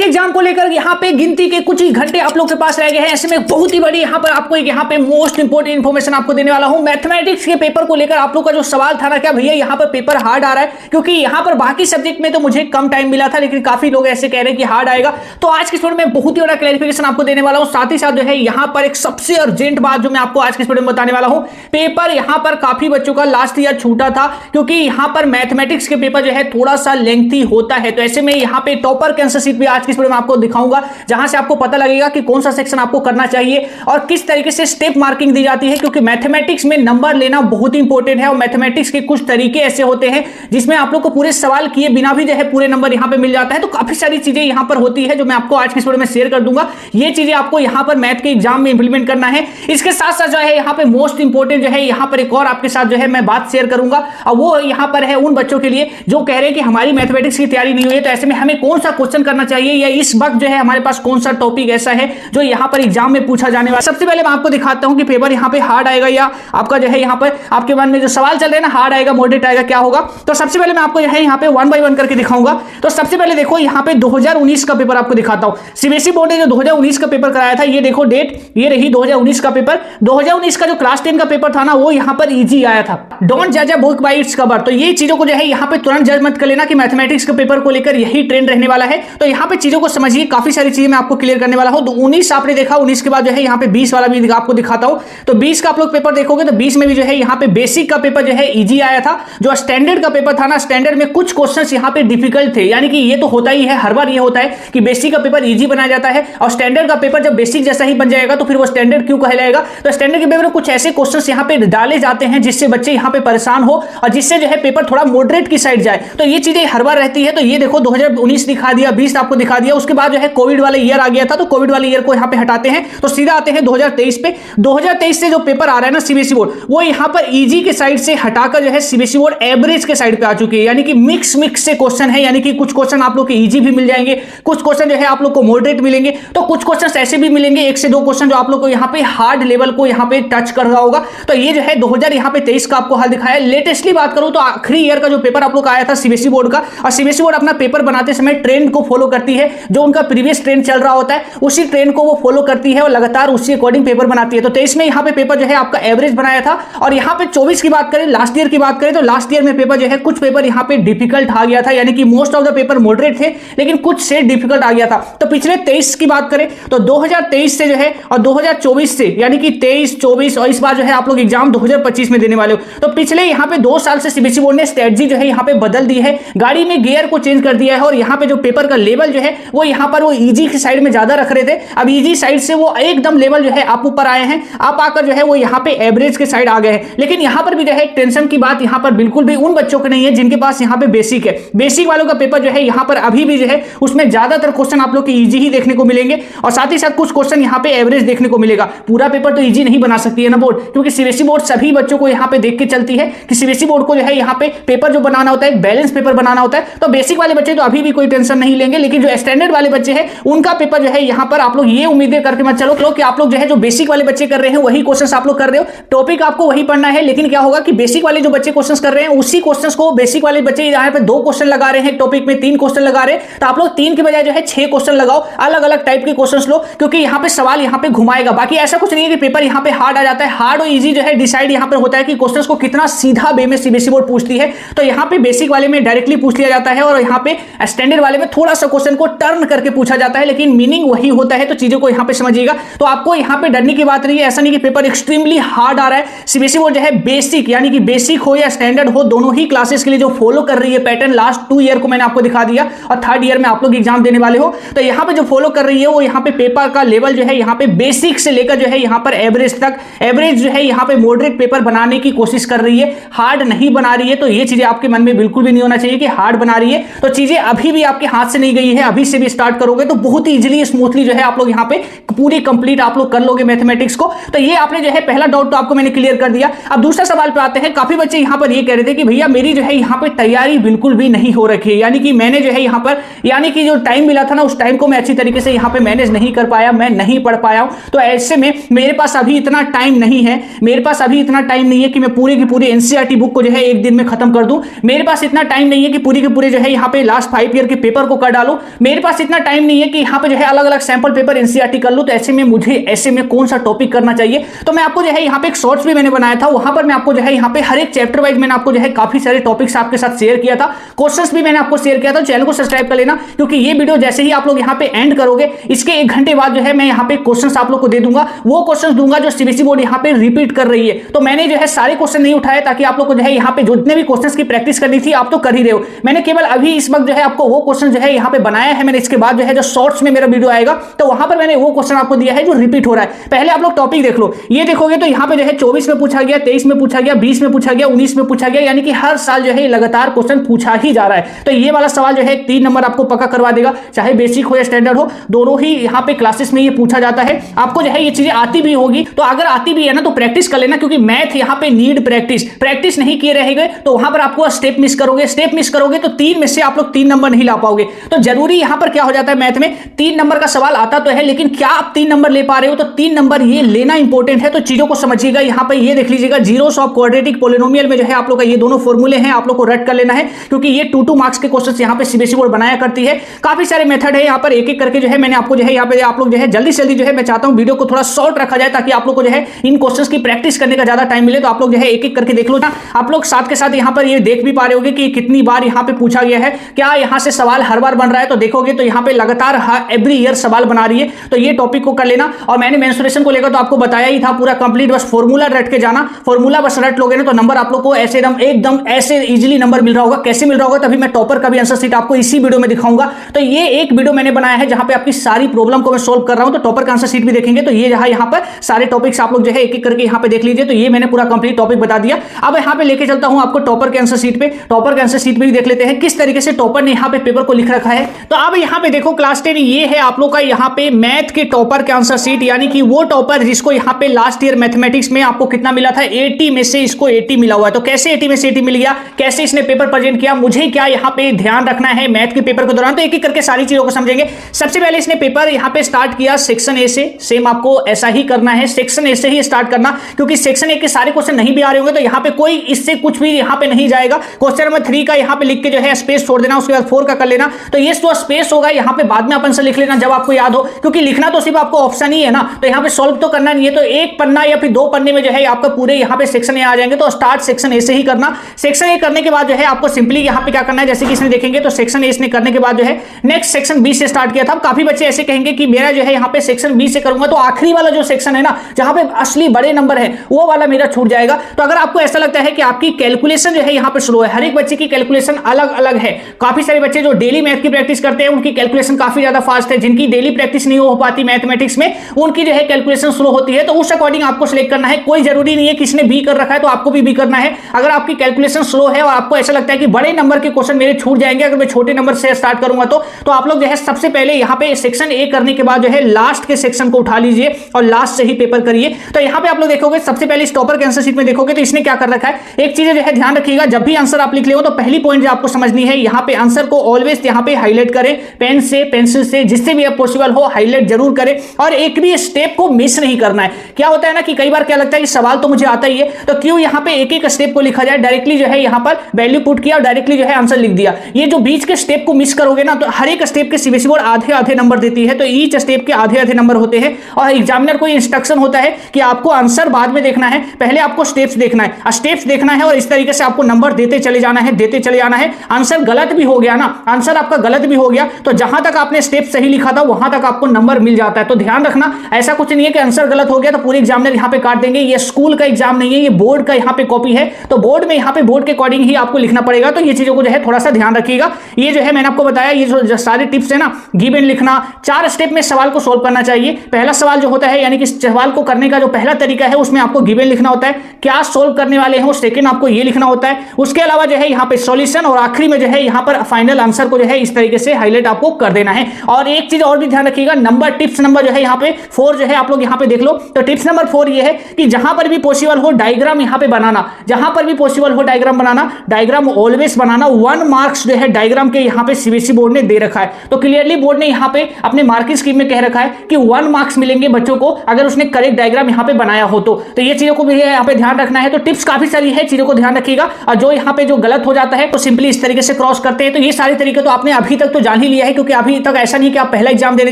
के एग्जाम को लेकर यहाँ पे गिनती के कुछ ही घंटे आप लोग के पास रह गए हैं। ऐसे में बहुत ही बड़ी यहाँ पर आपको यहाँ पे मोस्ट इंपोर्टेंट इन्फॉर्मेशन आपको देने वाला हूं। मैथमेटिक्स के पेपर को लेकर आप लोग का जो सवाल था ना, क्या भैया यहाँ पर पेपर हार्ड आ रहा है, क्योंकि यहाँ पर बाकी सब्जेक्ट में तो मुझे कम टाइम मिला था, लेकिन काफी लोग ऐसे कह रहे हैं कि हार्ड आएगा। तो आज के वीडियो में बहुत ही बड़ा क्लैरिफिकेशन आपको देने वाला हूं। साथ ही साथ जो है यहाँ पर एक सबसे अर्जेंट बात जो मैं आपको आज के वीडियो में बताने वाला हूं, पेपर यहाँ पर काफी बच्चों का लास्ट ईयर छूटा था, क्योंकि यहाँ पर मैथमेटिक्स के पेपर जो है थोड़ा सा लेंथी होता है। तो ऐसे में यहाँ पे टॉपर के आंसर शीट भी आज की वीडियो में आपको दिखाऊंगा, जहां से आपको पता लगेगा कि कौन सा सेक्शन आपको करना चाहिए और किस तरीके से स्टेप मार्किंग दी जाती है, क्योंकि मैथमेटिक्स में नंबर लेना बहुत इंपॉर्टेंट है। और मैथमेटिक्स के कुछ तरीके ऐसे होते हैं जिसमें आप लोग को पूरे सवाल किए बिना भी जो है पूरे नंबर यहां पे मिल जाता है। तो काफी सारी चीजें यहां पर होती है जो मैं आपको आज की वीडियो में शेयर कर दूंगा। ये चीजें आपको यहां पर मैथ के एग्जाम में इंप्लीमेंट करना है। इसके साथ साथ जो है यहां पे मोस्ट इंपॉर्टेंट जो है यहां पर एक और आपके साथ जो है मैं बात शेयर करूंगा, और वो यहां पर है उन बच्चों के लिए जो कह रहे हैं कि हमारी मैथमेटिक्स की तैयारी नहीं हुई है, तो ऐसे में हमें कौन सा क्वेश्चन करना चाहिए, या इस वक्त जो है हमारे पास कौन सा टॉपिक ऐसा है जो यहां पर एग्जाम में पूछा जाने वाला। सबसे पहले मैं आपको दिखाता हूं कि पेपर यहां पे हार्ड आएगा या आपका जो है यहां पर आपके मन में जो सवाल चल रहे हैं ना, हार्ड आएगा मॉडरेट आएगा क्या होगा। तो सबसे पहले मैं आपको यहां पे 1 बाय 1 करके दिखाऊंगा। तो सबसे पहले देखो यहां पे 2019 का पेपर आपको दिखाता हूं। सीबीएसई बोर्ड ने जो 2019 का पेपर कराया था, ये देखो डेट, ये रही 2019 का पेपर। 2019 का जो क्लास 10 का पेपर था ना, वो यहां पर इजी आया था। डोंट जज a book by its cover. तो ये चीजों को जो है यहां पे तुरंत जज मत कर लेना कि मैथमेटिक्स के पेपर को लेकर यही ट्रेंड रहने वाला है। तो यहां पे चीजों को समझिए, काफी सारी चीजें मैं आपको क्लियर करने वाला हूं। तो 19 आपने देखा, 19 के बाद जो है यहां पे 20 वाला भी आपको दिखाता हूं। तो 20 का आप लोग पेपर देखोगे तो 20 में भी जो है यहां पे बेसिक का पेपर जो है इजी आया था। जो स्टैंडर्ड का पेपर था ना, स्टैंडर्ड में कुछ क्वेश्चंस यहां पे डिफिकल्ट थे। यानी कि ये तो होता ही है, हर बार ये होता है कि बेसिक का पेपर इजी बनाया जाता है और स्टैंडर्ड का पेपर जब बेसिक जैसा ही बन जाएगा तो फिर वो स्टैंडर्ड क्यों कहलाएगा। तो स्टैंडर्ड के पेपर में कुछ ऐसे क्वेश्चंस यहां पे डाले जाते हैं जिससे बच्चे यहां पे परेशान हो और जिससे जो है पेपर थोड़ा मॉडरेट की साइड जाए। तो ये चीजें हर बार रहती है। तो ये देखो 2019 दिखा दिया, 20 आपको दिखा दिया। उसके बाद जो है कोविड वाला ईयर आ गया था, तो कोविड वाले ईयर को यहां पे हटाते हैं तो सीधा आते हैं 2023 पे। 2023 से जो पेपर आ रहा है ना सीबीएसई बोर्ड, वो यहां पर इजी के साइड से हटाकर जो है सीबीएसई बोर्ड एवरेज के साइड पे आ चुकी है। यानी कि मिक्स से क्वेश्चन है, यानी कि कुछ क्वेश्चन आप लोग के इजी भी मिल जाएंगे, कुछ क्वेश्चन जो है आप लोग को मॉडरेट मिलेंगे, तो कुछ क्वेश्चन ऐसे भी मिलेंगे 1 से 2 क्वेश्चन जो आप लोग को यहां पे हार्ड लेवल को यहां पे टच कर रहा होगा। तो ये जो है 2023 का आपको हाल दिखाया। लेटेस्टली बात करूं तो आखिरी ईयर का जो पेपर आप लोग का आया था सीबीएसई बोर्ड का, और सीबीएसई बोर्ड अपना पेपर बनाते समय ट्रेंड को फॉलो करती है। जो उनका प्रीवियस ट्रेंड चल रहा होता है उसी ट्रेंड को वो फॉलो करती है और लगातार उसी अकॉर्डिंग पेपर बनाती है। तो 23 में यहां पे पेपर जो है आपका एवरेज बनाया था। और यहां पे 24 की बात करें, लास्ट ईयर की बात करें, तो लास्ट ईयर में पेपर जो है कुछ पेपर यहां पे डिफिकल्ट आ गया था। यानी कि most of the paper moderate थे, लेकिन कुछ से डिफिकल्ट आ गया था। तो पिछले 23 की बात करें तो 2023 से जो है और 2024 से, यानी कि 23, 24 और इस बार जो है आप लोग एग्जाम 2025 में देने वाले हो। तो पिछले यहां पे 2 साल से सीबीएसई बोर्ड ने स्ट्रेटजी जो है यहां पे बदल दी है, गाड़ी में गियर को चेंज कर दिया है। और यहां पे जो पेपर का लेवल जो है वो यहां पर वो इजी की साइड में ज्यादा रख रहे थे, अब इजी साइड से वो एकदम लेवल जो है आप ऊपर आए हैं, आप आकर जो है वो यहां पे एवरेज के साइड आ गए हैं। लेकिन यहां पर भी जो है टेंशन की बात यहां पर बिल्कुल भी उन बच्चों के नहीं है जिनके पास यहां पे बेसिक है। बेसिक वालों का पेपर जो है यहां पर अभी भी जो है उसमें ज्यादातर क्वेश्चन आप लोग के इजी ही देखने को मिलेंगे, और साथ ही साथ कुछ क्वेश्चन यहां पे एवरेज देखने को मिलेगा। पूरा पेपर तो इजी नहीं बना सकती है ना बोर्ड, क्योंकि सीबीएसई बोर्ड सभी बच्चों को यहां पे देख के चलती है कि सीबीएसई बोर्ड को जो है यहां पे पेपर जो बनाना होता है बैलेंस पेपर बनाना होता है। तो बेसिक वाले बच्चे तो अभी भी कोई टेंशन नहीं लेंगे, लेकिन जो स्टैंडर्ड वाले बच्चे हैं उनका पेपर जो है यहां पर आप लोग ये उम्मीदें करके मत चलो कि आप लोग जो है जो बेसिक वाले बच्चे कर रहे हैं वही क्वेश्चंस आप लोग कर रहे हो। टॉपिक आपको वही पढ़ना है, लेकिन क्या होगा कि बेसिक वाले जो बच्चे क्वेश्चंस कर रहे हैं उसी क्वेश्चंस को बेसिक वाले बच्चे यहां पे 2 क्वेश्चन लगा रहे हैं, टॉपिक में 3 क्वेश्चन लगा रहे हैं, तो आप लोग 3 के बजाय जो है 6 क्वेश्चन लगाओ, अलग अलग टाइप के क्वेश्चंस लो, क्योंकि यहां पे सवाल यहां पे घुमाएगा। बाकी ऐसा कुछ नहीं है कि पेपर यहां पे हार्ड आ जाता है। हार्ड और इजी जो है डिसाइड यहां पर होता है कि क्वेश्चंस को कितना सीधा वे में सीबीएसई बोर्ड पूछती है। तो यहां पे बेसिक वाले में डायरेक्टली पूछ लिया जाता है और यहां पे स्टैंडर्ड वाले में थोड़ा सा क्वेश्चन को टर्न करके पूछा जाता है, लेकिन मीनिंग वही होता है। तो चीजों को यहां पे समझिएगा। तो आपको यहां पे डरने की बात नहीं है, ऐसा नहीं कि पेपर एक्सट्रीमली हार्ड आ रहा है। सीबीएसई बोर्ड जो है बेसिक, यानी कि बेसिक हो या स्टैंडर्ड हो, दोनों ही क्लासेस के लिए जो फॉलो कर रही है पैटर्न, लास्ट 2 ईयर को मैंने आपको दिखा दिया और 3rd ईयर में आप लोग एग्जाम देने वाले हो, तो यहां पे जो फॉलो कर रही है वो यहां पे पेपर का लेवल जो है यहां पे बेसिक से लेकर जो है यहां पर एवरेज तक, एवरेज जो है यहां पे मॉडरेट पेपर बनाने की कोशिश कर रही है, हार्ड नहीं बना रही है। तो ये चीजें आपके मन में बिल्कुल भी नहीं होना चाहिए कि हार्ड बना रही है। तो चीजें अभी भी आपके हाथ से नहीं गई है, अभी से भी स्टार्ट करोगे तो बहुत ही इजीली स्मूथली जो है आप लोग यहां पे पूरी कंप्लीट आप लोग कर लोगे मैथमेटिक्स को। तो ये आपने जो है पहला डाउट तो आपको मैंने क्लियर कर दिया। अब दूसरा सवाल पे आते हैं। काफी बच्चे यहां पर ये कह रहे थे कि भैया मेरी जो है यहां पे तैयारी बिल्कुल भी नहीं हो रखी है, यानी कि मैंने जो है यहां पर, यानी कि जो टाइम मिला था ना उस टाइम को मैं अच्छी तरीके से यहां पे मैनेज नहीं कर पाया, मैं नहीं पढ़ पाया हूं। तो ऐसे में मेरे पास अभी इतना टाइम नहीं है, मेरे पास अभी इतना टाइम नहीं है कि मैं पूरी की पूरी एनसीईआरटी बुक को जो है एक दिन में खत्म कर दूं। मेरे पास इतना टाइम नहीं है कि पूरी के पूरे जो है यहां पे लास्ट 5 ईयर के पेपर को कर डालूं। मेरे पास इतना टाइम नहीं है कि यहाँ पे जो है अलग अलग सैंपल पेपर एनसीईआरटी कर लूं, तो ऐसे में मुझे ऐसे में कौन सा टॉपिक करना चाहिए। तो मैं आपको जो है यहाँ पे एक शॉर्ट्स भी मैंने बनाया था, वहां पर मैं आपको जो है यहाँ पे हर एक चैप्टर वाइज मैंने आपको जो है काफी सारे टॉपिक्स आपके साथ शेयर किया था, क्वेश्चंस भी मैंने आपको शेयर किया था। चैनल को सब्सक्राइब कर लेना, क्योंकि ये वीडियो जैसे ही आप लोग यहाँ पे एंड करोगे, इसके 1 घंटे बाद जो है मैं यहाँ पे क्वेश्चंस आप लोग को दे दूंगा, वो क्वेश्चंस दूंगा जो सीबीएसई बोर्ड यहाँ पे रिपीट कर रही है। तो मैंने जो है सारे क्वेश्चन नहीं उठाए ताकि आप लोग को जो है यहाँ पे जितने भी क्वेश्चंस की प्रैक्टिस करनी थी आप तो कर ही रहे हो, मैंने केवल अभी इस वक्त जो है आपको वो क्वेश्चन जो है यहाँ पे बनाया है मैंने। इसके बाद जो है जो शॉर्ट्स में मेरा वीडियो आएगा तो वहां पर मैंने वो क्वेश्चन आपको दिया है जो रिपीट हो रहा है। पहले आप लोग टॉपिक देख लो, ये देखोगे तो यहाँ पे जो है 24 में पूछा गया, 23 में पूछा गया, 20 में पूछा गया, 19 में पूछा गया, यानी कि हर साल जो है लगातार क्वेश्चन पूछा ही जा रहा है। तो ये वाला सवाल जो है 3 नंबर आपको पक्का करवा देगा, चाहे बेसिक हो या स्टैंडर्ड हो, दोनों ही यहाँ पे क्लासेस में ये पूछा जाता है। आपको जो है ये चीजें आती भी होगी, तो अगर आती भी है ना तो प्रैक्टिस कर लेना, क्योंकि मैथ यहाँ पे नीड प्रैक्टिस नहीं किए रहेंगे तो वहां पर आपको स्टेप मिस करोगे तो 3 में से आप लोग 3 नंबर नहीं ला पाओगे। तो जरूरी यहां पर क्या हो जाता है, मैथ में 3 नंबर का सवाल आता तो है, लेकिन क्या आप 3 नंबर ले पा रहे हो, तो 3 नंबर ये लेना इंपॉर्टेंट है। तो चीजों को समझिएगा, यहां पर ये देख लीजिएगा, जीरोस ऑफ क्वाड्रेटिक पॉलिनोमियल में जो है आप लोग का ये दोनों फॉर्मूले हैं, आप लोग को रट कर लेना है, क्योंकि ये 2 मार्क्स के क्वेश्चन यहां पे सीबीएसई बोर्ड बनाया करती है। काफी सारे मेथड है, यहां पर एक एक करके जो है मैंने आपको जो है यहाँ पे आप लोग जो है जल्दी से जल्दी जो है मैं चाहता हूं वीडियो को थोड़ा शॉर्ट रखा जाए, ताकि आप लोग को जो है इन क्वेश्चंस की प्रैक्टिस करने का ज्यादा टाइम मिले। तो आप लोग जो है एक एक करके देख लो ना, आप लोग साथ के साथ यहाँ पर ये देख भी पा रहे होगे कि कितनी बार यहाँ पे पूछा गया है, क्या यहाँ से सवाल हर बार बन रहा है। तो देखोगे तो यहाँ पे लगातार एवरी ईयर सवाल बना रही है, तो ये टॉपिक को कर लेना। और मैंने मेंसुरेशन को लेकर तो आपको बताया ही था पूरा कंप्लीट, बस फॉर्मूला रट के जाना, फॉर्मूला बस रट लोगे ना तो नंबर आप लोग को ऐसे एकदम ऐसे इजीली नंबर मिल रहा होगा। कैसे मिल रहा होगा, तभी मैं टॉपर का भी आंसर शीट आपको इसी वीडियो में दिखाऊंगा। तो ये एक वीडियो मैंने बनाया है जहां पे आपकी सारी प्रॉब्लम को मैं सोल्व कर रहा हूं, तो टॉपर का आंसर शीट भी देखेंगे। तो ये यहाँ पर सारे टॉपिक्स आप लोग जो है एक एक करके यहाँ पे देख लीजिए। तो ये मैंने पूरा कंप्लीट टॉपिक बता दिया। अब यहाँ पे लेके चलता हूं आपको टॉपर के आंसर शीट पे। टॉपर के आंसर शीट पे भी देख लेते हैं किस तरीके से टॉपर ने यहाँ पे पेपर को लिख रखा है। तो अब यहाँ पे देखो क्लास 10 ये है आप लोग का यहाँ पे मैथ के टॉपर के आंसर शीट, यानी कि वो टॉपर जिसको यहाँ पे लास्ट ईयर मैथमेटिक्स में आपको कितना मिला था, 80 में से इसको 80 मिला हुआ है। तो कैसे 80 में से 80 मिल गया, कैसे इसने पेपर प्रेजेंट किया, मुझे क्या यहाँ पे ध्यान रखना है मैथ के पेपर के दौरान, तो एक एक करके सारी चीजों को समझेंगे। सबसे पहले इसने पेपर यहाँ पे स्टार्ट किया सेक्शन ए से, सेम आपको ऐसा ही करना है, सेक्शन ए से ही स्टार्ट करना, क्योंकि सेक्शन ए के सारे क्वेश्चन नहीं भी आ रहे होंगे तो यहाँ पे कोई इससे कुछ भी यहाँ पे नहीं जाएगा। क्वेश्चन नंबर 3 का यहाँ पे लिख के जो है स्पेस छोड़ देना, उसके बाद 4 का कर लेना। तो ये जो स्पेस होगा यहाँ पे बाद में अपन से लिख लेना जब आपको याद हो, क्योंकि लिखना तो सिर्फ आपको ऑप्शन ही है ना, तो यहाँ पे सॉल्व तो करना नहीं है। तो एक पन्ना या फिर 2 पन्ने में जो है आपका पूरे यहाँ पे सेक्शन ए आ जाएंगे। तो स्टार्ट सेक्शन ए से ही करना। सेक्शन ए करने के बाद जो है आपको सिंपली यहाँ पे क्या करना है, जैसे कि इसने देखेंगे तो सेक्शन ए इसने करने के बाद जो है नेक्स्ट सेक्शन बी से स्टार्ट किया था। काफी बच्चे ऐसे कहेंगे कि मेरा जो है यहाँ पे सेक्शन बी से करूंगा तो आखिरी वाला जो सेक्शन है ना, जहां पे असली बड़े नंबर है, वो वाला मेरा छूट जाएगा। तो अगर आपको ऐसा लगता है कि आपकी कैलकुलेशन जो है यहाँ पे स्लो है, हर एक बच्चे की कैलकुलेशन अलग अलग है। काफी सारे बच्चे जो डेली मैथ की प्रैक्टिस करते हैं उनकी कैलकुलेशन काफी ज्यादा फास्ट है, जिनकी डेली प्रैक्टिस नहीं हो पाती मैथमेटिक्स में उनकी जो है कैलकुलेशन स्लो होती है। तो उस अकॉर्डिंग आपको सिलेक्ट करना है। कोई जरूरी नहीं है कि इसने बी कर रखा है तो आपको भी बी करना है। अगर आपकी कैलकुलेशन स्लो है और आपको ऐसा लगता है कि बड़े नंबर के क्वेश्चन मेरे छूट जाएंगे अगर मैं छोटे नंबर से स्टार्ट करूंगा, तो आप लोग जो है सबसे पहले यहाँ पे सेक्शन ए करने के बाद जो है लास्ट के सेक्शन को उठा लीजिए और लास्ट से ही पेपर करिए। तो यहाँ पे आप लोग देखोगे सबसे पहले इस टॉपर के आंसर शीट में देखोगे तो इसने क्या कर रखा है, एक चीज जो है ध्यान रखिएगा, जब भी आंसर आप लिख ले हो तो पहली पॉइंट जो आपको समझनी है, यहाँ पे आंसर को ऑलवेज यहाँ पे हाईलाइट करें, पेन से, पेंसिल से, जिससे भी पॉसिबल हो हाईलाइट जरूर करें और एक भी स्टेप को मिस नहीं करना है। क्या होता है ना कि कई बार क्या लगता है कि सवाल तो मुझे आता ही है, तो क्यों यहाँ पे एक एक स्टेप को लिखा जाए, डायरेक्टली जो है यहाँ पर वैल्यू पुट किया और डायरेक्टली जो है आंसर लिख दिया। ये जो बीच के स्टेप को मिस करोगे ना, तो हर एक स्टेप के सीबीएसई बोर्ड आधे आधे नंबर देती है, तो ईच स्टेप के आधे आधे नंबर होते हैं और एग्जामिनर को इंस्ट्रक्शन होता है कि आपको आंसर बाद में देखना है, पहले आपको स्टेप्स देखना है, स्टेप्स देखना है और इस तरीके से आपको नंबर देते चले जाना है, देते चले जाना है। आंसर गलत भी हो गया ना, आंसर आपका गलत भी हो गया तो जहां तक आपने स्टेप सही लिखा था वहां तक आपको नंबर मिल जाता है। तो ध्यान रखना, ऐसा कुछ नहीं है कि आंसर गलत हो गया तो पूरे एग्जामिनर यहाँ पे काट देंगे। ये स्कूल का एग्जाम नहीं है, ये बोर्ड का यहाँ पे कॉपी है, तो बोर्ड में यहाँ पे बोर्ड के अकॉर्डिंग ही आपको लिखना पड़ेगा। तो ये चीजों को जो है थोड़ा सा ध्यान रखिएगा। ये जो है मैंने आपको बताया, ये जो सारे टिप्स है ना, गिव एंड लिखना, 4 स्टेप में सवाल को सोल्व करना चाहिए। पहला सवाल जो होता है, यानी कि सवाल को करने का जो पहला तरीका है उसमें आपको गिव एंड लिखना होता है, क्या सोल्व करने वाले हैं, सेकंड आपको ये लिखना होता है। उसके अलावा जो है यहाँ पे सॉल्यूशन और आखिरी में जो है यहाँ पर फाइनल आंसर को जो है इस तरीके से हाईलाइट आपको कर देना है। और एक चीज और भी ध्यान रखिएगा, नंबर टिप्स नंबर जो है यहाँ पे 4 जो है आप लोग यहाँ पे देख लो। तो टिप्स नंबर 4 ये है कि जहां पर भी पॉसिबल हो डायग्राम यहाँ पे बनाना, जहां पर भी पॉसिबल हो डायग्राम बनाना, डायग्राम ऑलवेज बनाना। 1 मार्क्स जो है डायग्राम के यहाँ पे सीबीएसई बोर्ड ने दे रखा है, तो क्लियरली बोर्ड ने यहाँ पे अपने मार्किंग स्कीम में कह रखा है कि 1 मार्क्स मिलेंगे बच्चों को अगर उसने करेक्ट डायग्राम यहाँ पे बनाया हो। तो ये चीजों को भी यहाँ पे ध्यान रखना है। तो टिप्स काफी सारी है, चीजों को ध्यान रखिएगा। और जो यहाँ पे जो गलत हो जाता है तो सिंपली इस तरीके से क्रॉस करते हैं। तो ये सारे तरीके तो आपने अभी तक तो जान ही लिया है, क्योंकि अभी तक ऐसा नहीं कि आप पहला एग्जाम देने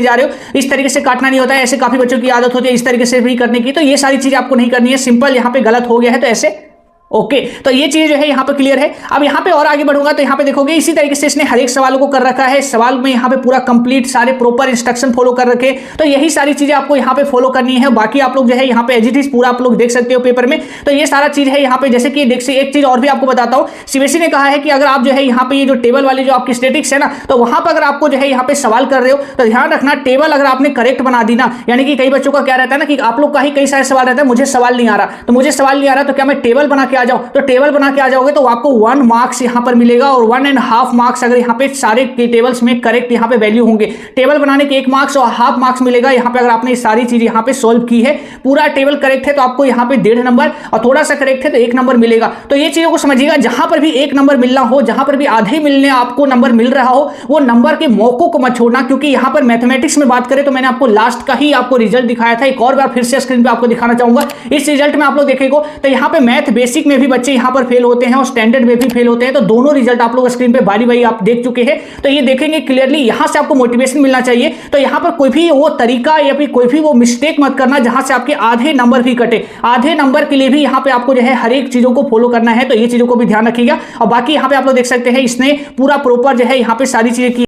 जा रहे हो इस तरीके से काटना नहीं होता है। ऐसे काफी बच्चों की आदत होती है इस तरीके से भी करने की, तो ये सारी चीजें आपको नहीं करनी है। सिंपल यहाँ पे गलत हो गया है तो ऐसे ओके तो ये चीज जो है यहाँ पे क्लियर है। अब यहाँ पे और आगे बढ़ूंगा तो यहाँ पे देखोगे इसी तरीके से इसने हर एक सवालों को कर रखा है। सवाल में यहाँ पे पूरा कंप्लीट सारे प्रॉपर इंस्ट्रक्शन फॉलो कर रखे, तो यही सारी चीजें आपको यहाँ पे फॉलो करनी है। बाकी आप लोग जो है यहाँ पे एज इट इज पूरा आप लोग देख सकते हो पेपर में, तो ये सारा चीज है यहाँ पे। जैसे कि देख एक चीज और भी आपको बताता हूँ, सीबीएसई ने कहा है कि अगर आप जो है यहाँ पे ये जो टेबल वाली जो आपकी स्टैटिक्स है ना, तो वहां पर अगर आपको जो है यहाँ पे सवाल कर रहे हो तो ध्यान रखना टेबल अगर आपने करेक्ट बना दी ना, यानी कि कई बच्चों का क्या रहता है ना कि आप लोग का ही कई सारे सवाल रहता है, मुझे सवाल नहीं आ रहा, तो मुझे सवाल नहीं आ रहा तो क्या मैं टेबल बना के आ जाऊं, तो टेबल बना के आ जाओगे तो आपको 1 मार्क्स यहां पर मिलेगा और 1.5 मार्क्स अगर यहां पे सारे टेबल्स में करेक्ट यहां पे वैल्यू होंगे। टेबल बनाने के 1 मार्क्स और हाफ मार्क्स मिलेगा यहां पे अगर आपने सारी चीज यहां पे सॉल्व की है। पूरा टेबल करेक्ट है तो आपको यहां पे 1.5 नंबर और थोड़ा सा करेक्ट है तो 1 नंबर मिलेगा। तो ये चीजों को समझिएगा, जहां पर भी 1 नंबर मिलना हो, जहां पर भी आधे मिलने आपको नंबर मिल रहा हो, वो नंबर के मौकों को मत छोड़ना। क्योंकि यहां पर मैथमेटिक्स में बात करें तो मैंने आपको लास्ट का ही आपको रिजल्ट दिखाया था, एक और बार फिर से स्क्रीन पे आपको दिखाना चाहूंगा। इस रिजल्ट में आप लोग देखेंगे तो यहां पे मैथ बेसिक में भी बच्चे यहां पर फेल होते हैं और स्टैंडर्ड में भी फेल होते हैं, तो दोनों रिजल्ट आप लोग स्क्रीन पे बारी बारी आप देख चुके हैं। तो ये देखेंगे क्लियरली, यहां से आपको मोटिवेशन मिलना चाहिए। तो यहां पर कोई भी वो तरीका या फिर कोई भी वो मिस्टेक मत करना जहां से आपके आधे नंबर भी कटे। आधे नंबर के लिए भी यहां पे आपको जो है हर एक चीजों को फॉलो करना है, तो ये चीजों को भी ध्यान रखिएगा। और बाकी यहां पे आप लोग देख सकते हैं इसने पूरा प्रॉपर जो है यहां पे सारी चीजें की।